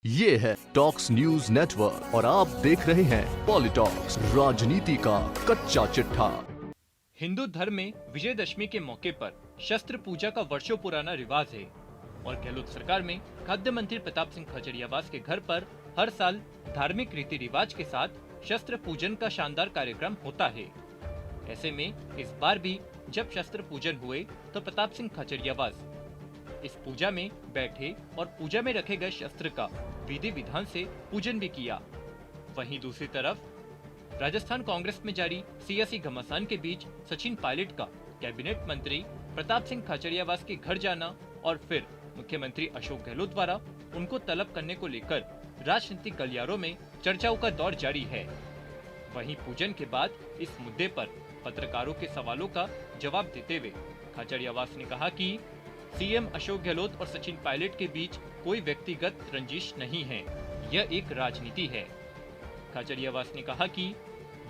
ये है talks news network और आप देख रहे हैं पॉलिटॉक्स, राजनीति का कच्चा चिट्ठा। हिंदू धर्म में विजयदशमी के मौके पर शस्त्र पूजा का वर्षों पुराना रिवाज है और गहलोत सरकार में खाद्य मंत्री प्रताप सिंह खाचरियावास के घर पर हर साल धार्मिक रीति रिवाज के साथ शस्त्र पूजन का शानदार कार्यक्रम होता है। ऐसे में इस बार भी जब शस्त्र पूजन हुए तो प्रताप सिंह खाचरियावास इस पूजा में बैठे और पूजा में रखे गए शस्त्र का विधि विधान से पूजन भी किया। वहीं दूसरी तरफ राजस्थान कांग्रेस में जारी सियासी घमासान के बीच सचिन पायलट का कैबिनेट मंत्री प्रताप सिंह खाचरियावास के घर जाना और फिर मुख्यमंत्री अशोक गहलोत द्वारा उनको तलब करने को लेकर राजनीतिक गलियारों में चर्चाओं का दौर जारी है। वहीं पूजन के बाद इस मुद्दे पर पत्रकारों के सवालों का जवाब देते हुए खाचरियावास ने कहा कि सीएम अशोक गहलोत और सचिन पायलट के बीच कोई व्यक्तिगत रंजिश नहीं है, यह एक राजनीति है। खाचरियावास ने कहा कि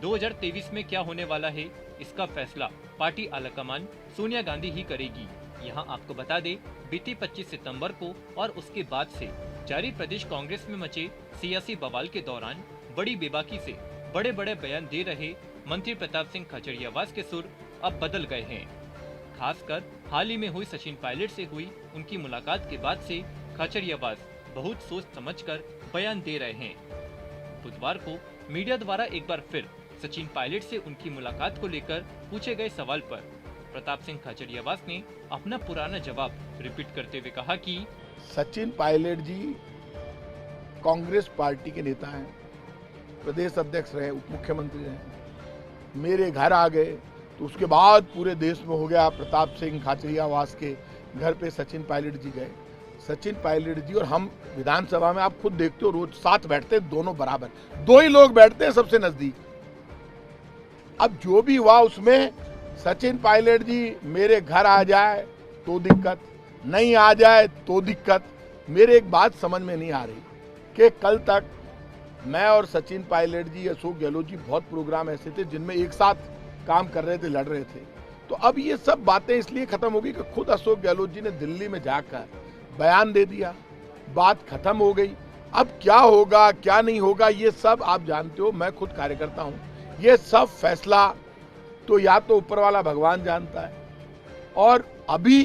2023 में क्या होने वाला है, इसका फैसला पार्टी आलाकमान सोनिया गांधी ही करेगी। यहां आपको बता दें, बीती 25 सितंबर को और उसके बाद से जारी प्रदेश कांग्रेस में मचे सियासी बवाल के दौरान बड़ी बेबाकी से बड़े बड़े बयान दे रहे मंत्री प्रताप सिंह खाचरियावास के सुर अब बदल गए हैं। खासकर हाल ही में हुई सचिन पायलट से हुई उनकी मुलाकात के बाद से खाचरियावास बहुत सोच समझकर बयान दे रहे हैं। बुधवार को मीडिया द्वारा एक बार फिर सचिन पायलट से उनकी मुलाकात को लेकर पूछे गए सवाल पर प्रताप सिंह खाचरियावास ने अपना पुराना जवाब रिपीट करते हुए कहा कि सचिन पायलट जी कांग्रेस पार्टी के नेता हैं, प्रदेश अध्यक्ष रहे, उप मुख्यमंत्री रहे। मेरे घर आ गए तो उसके बाद पूरे देश में हो गया प्रताप सिंह खाचरियावास के घर पे सचिन पायलट जी गए। सचिन पायलट जी और हम विधानसभा में आप खुद देखते हो रोज साथ बैठते हैं, दोनों बराबर, दो ही लोग बैठते हैं सबसे नजदीक। अब जो भी हुआ उसमें सचिन पायलट जी मेरे घर आ जाए तो दिक्कत, नहीं आ जाए तो दिक्कत। मेरे एक बात समझ में नहीं आ रही कि कल तक मैं और सचिन पायलट जी, अशोक गहलोत जी, बहुत प्रोग्राम ऐसे थे जिनमें एक साथ काम कर रहे थे, लड़ रहे थे। तो अब ये सब बातें इसलिए खत्म हो गई कि खुद अशोक गहलोत जी ने दिल्ली में जाकर बयान दे दिया, बात खत्म हो गई। अब क्या होगा क्या नहीं होगा ये सब आप जानते हो, मैं खुद कार्यकर्ता हूं। ये सब फैसला तो या तो ऊपर वाला भगवान जानता है, और अभी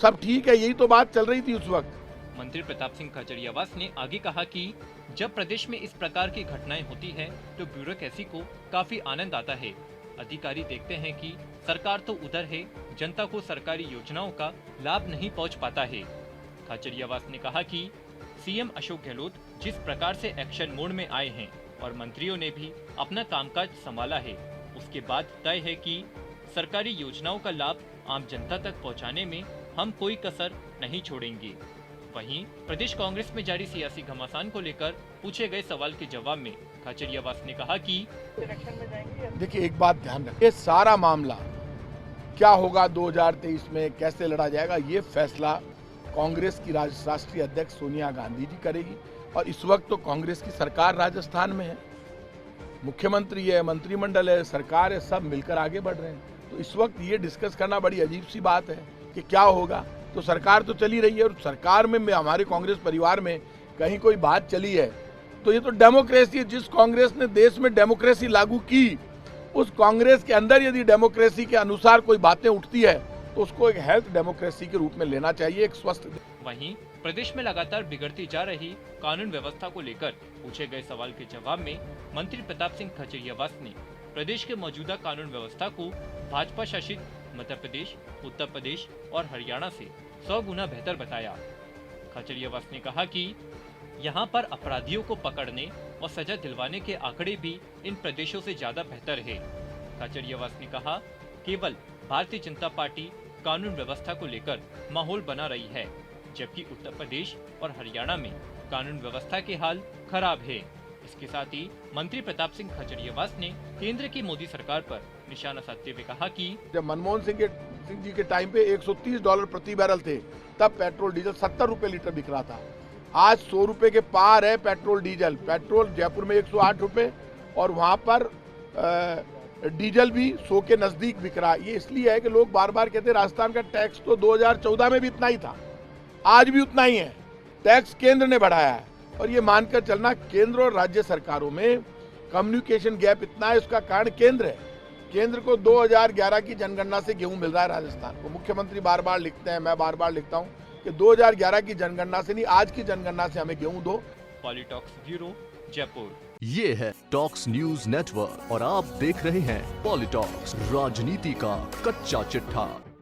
सब ठीक है, यही तो बात चल रही थी उस वक्त। मंत्री प्रताप सिंह खाचरियावास ने आगे कहा कि जब प्रदेश में इस प्रकार की घटनाएं होती है तो ब्यूरोक्रेसी को काफी आनंद आता है। अधिकारी देखते हैं कि सरकार तो उधर है, जनता को सरकारी योजनाओं का लाभ नहीं पहुंच पाता है। खाचरियावास ने कहा कि सीएम अशोक गहलोत जिस प्रकार से एक्शन मोड में आए हैं और मंत्रियों ने भी अपना कामकाज संभाला है, उसके बाद तय है कि सरकारी योजनाओं का लाभ आम जनता तक पहुंचाने में हम कोई कसर नहीं छोड़ेंगे। वहीं प्रदेश कांग्रेस में जारी सियासी घमासान को लेकर पूछे गए सवाल के जवाब में खाचरियावास ने कहा कि देखिए, एक बात ध्यान रखें, ये सारा मामला क्या होगा 2023 में, कैसे लड़ा जाएगा, ये फैसला कांग्रेस की राष्ट्रीय अध्यक्ष सोनिया गांधी जी करेगी। और इस वक्त तो कांग्रेस की सरकार राजस्थान में है, मुख्यमंत्री है, मंत्रिमंडल है, सरकार है, सब मिलकर आगे बढ़ रहे हैं। तो इस वक्त ये डिस्कस करना बड़ी अजीब सी बात है कि क्या होगा। तो सरकार तो चली रही है, और सरकार में हमारे कांग्रेस परिवार में कहीं कोई बात चली है तो ये तो डेमोक्रेसी है। जिस कांग्रेस ने देश में डेमोक्रेसी लागू की, उस कांग्रेस के अंदर यदि डेमोक्रेसी के अनुसार कोई बातें उठती है तो उसको एक हेल्थ डेमोक्रेसी के रूप में लेना चाहिए, एक स्वस्थ। वहीं प्रदेश में लगातार बिगड़ती जा रही कानून व्यवस्था को लेकर पूछे गए सवाल के जवाब में मंत्री प्रताप सिंह खाचरियावास ने प्रदेश के मौजूदा कानून व्यवस्था को भाजपा शासित मध्य प्रदेश, उत्तर प्रदेश और हरियाणा से 100 गुना बेहतर बताया। खाचरियावास ने कहा कि यहाँ पर अपराधियों को पकड़ने और सजा दिलवाने के आंकड़े भी इन प्रदेशों से ज्यादा बेहतर है। खाचरियावास ने कहा, केवल भारतीय जनता पार्टी कानून व्यवस्था को लेकर माहौल बना रही है, जबकि उत्तर प्रदेश और हरियाणा में कानून व्यवस्था के हाल खराब है। इसके साथ ही मंत्री प्रताप सिंह खाचरियावास ने केंद्र की मोदी सरकार पर निशाना साधते हुए कहा कि जब मनमोहन सिंह जी के टाइम पे $130 प्रति बैरल थे, तब पेट्रोल डीजल 70 रुपए लीटर बिक रहा था। आज 100 रुपए के पार है पेट्रोल डीजल। पेट्रोल जयपुर में 108 रुपए और वहां पर डीजल भी 100 के नजदीक बिक रहा है। ये इसलिए है कि लोग बार बार कहते हैं राजस्थान का टैक्स तो 2014 में भी इतना ही था, आज भी उतना ही है। टैक्स केंद्र ने बढ़ाया है, और ये मानकर चलना केंद्र और राज्य सरकारों में कम्युनिकेशन गैप इतना है, उसका कारण केंद्र है। केंद्र को 2011 की जनगणना से गेहूं मिल रहा है राजस्थान को। मुख्यमंत्री बार बार लिखते हैं, मैं बार बार लिखता हूं कि 2011 की जनगणना से नहीं, आज की जनगणना से हमें गेहूं दो। पॉलिटॉक्स ब्यूरो, जयपुर। ये है टॉक्स न्यूज नेटवर्क और आप देख रहे हैं पॉलिटॉक्स, राजनीति का कच्चा चिट्ठा।